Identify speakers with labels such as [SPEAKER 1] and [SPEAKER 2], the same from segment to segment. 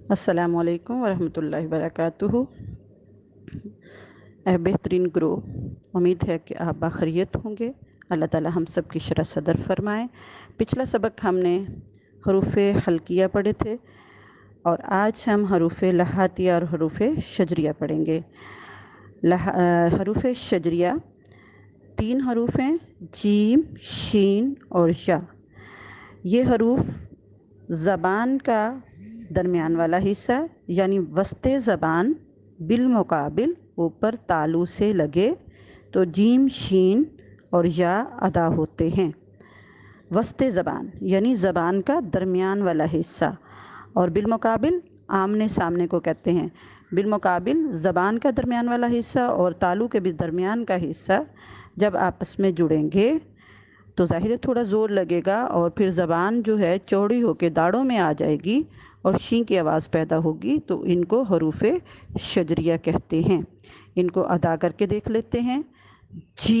[SPEAKER 1] अस्सलाम वालेकुम वरहमतुल्लाहि वबरकातुहू। बेहतरीन ग्रो, उम्मीद है कि आप बाखैरियत होंगे। अल्लाह ताला हम सब की शरह सदर फरमाएँ। पिछला सबक हमने हरूफ हल्किया पढ़े थे और आज हम हरूफ लहातिया और हरूफ शजरिया पढ़ेंगे। हरूफ शजरिया 3 हरूफ हैं, जीम, शीन और या। ये हरूफ ज़बान का दरमियान वाला हिस्सा यानी वस्ते ज़बान बिलमुकाबिल ऊपर तालू से लगे तो जीम, शीन और या अदा होते हैं। वस्ते ज़बान यानी ज़बान का दरमियान वाला हिस्सा और बिलमुकाबिल आमने सामने को कहते हैं। बिलमुकाबिल ज़बान का दरमियान वाला हिस्सा और तालू के भी दरमियान का हिस्सा जब आपस में जुड़ेंगे तो ज़ाहिर है थोड़ा ज़ोर लगेगा और फिर ज़बान जो है चौड़ी होकर दाढ़ों में आ जाएगी और शी की आवाज़ पैदा होगी, तो इनको हरूफ शजरिया कहते हैं। इनको अदा करके देख लेते हैं। जीम,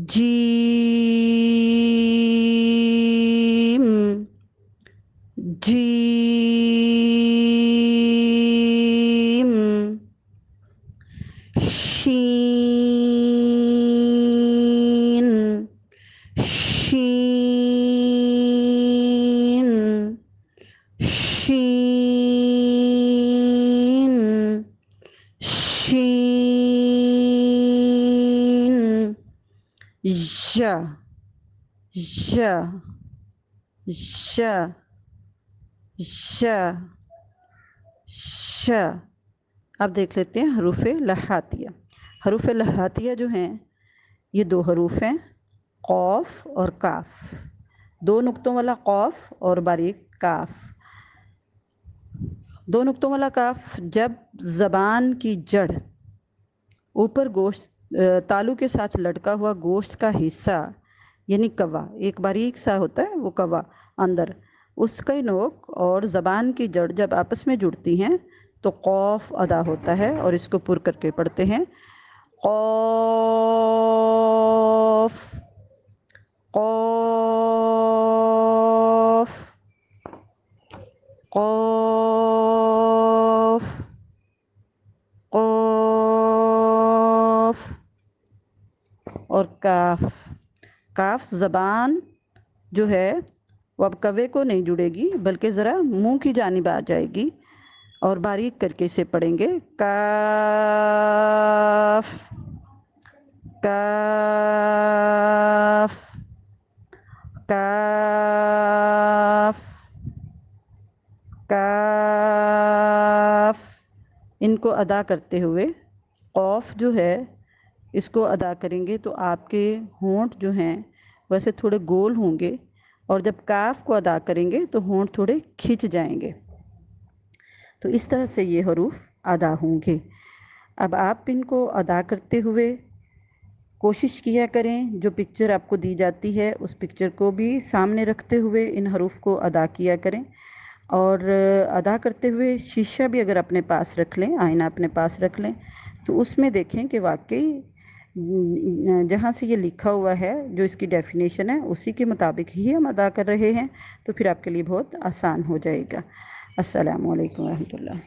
[SPEAKER 1] जीम, जीम, शीन, शीन, शीन, शीन, या, या, या, या, या। अब देख लेते हैं हरूफ लहातिया। हरूफ लहातिया जो हैं ये 2 हरूफ हैं, क़ौफ़ और काफ। 2 नुक्तों वाला क़ौफ़ और बारीक काफ। 2 नुक्तों वाला काफ जब ज़बान की जड़ ऊपर गोश्त तालू के साथ लटका हुआ गोश्त का हिस्सा यानी कवा, एक बारीक सा होता है वो कवा अंदर, उसका नोक और ज़बान की जड़ जब आपस में जुड़ती हैं तो क़ौफ़ अदा होता है और इसको पुर करके पढ़ते हैं। क़ौफ़, क़ौफ़, क़ौफ़, क़ौफ़ और काफ। काफ ज़बान जो है वो अब कवे को नहीं जुड़ेगी बल्कि ज़रा मुंह की जानिब आ जाएगी और बारीक करके इसे पढ़ेंगे। काफ, काफ, काफ, काफ। इनको अदा करते हुए क़ौफ़ जो है इसको अदा करेंगे तो आपके होंठ जो हैं वैसे थोड़े गोल होंगे और जब काफ को अदा करेंगे तो होंठ थोड़े खिंच जाएंगे। तो इस तरह से ये हरूफ अदा होंगे। अब आप इनको अदा करते हुए कोशिश किया करें, जो पिक्चर आपको दी जाती है उस पिक्चर को भी सामने रखते हुए इन हरूफ को अदा किया करें और अदा करते हुए शीशा भी अगर अपने पास रख लें, आईना अपने पास रख लें तो उसमें देखें कि वाकई जहाँ से ये लिखा हुआ है जो इसकी डेफिनेशन है उसी के मुताबिक ही हम अदा कर रहे हैं, तो फिर आपके लिए बहुत आसान हो जाएगा। अस्सलाम वालेकुम रहमतुल्लाह।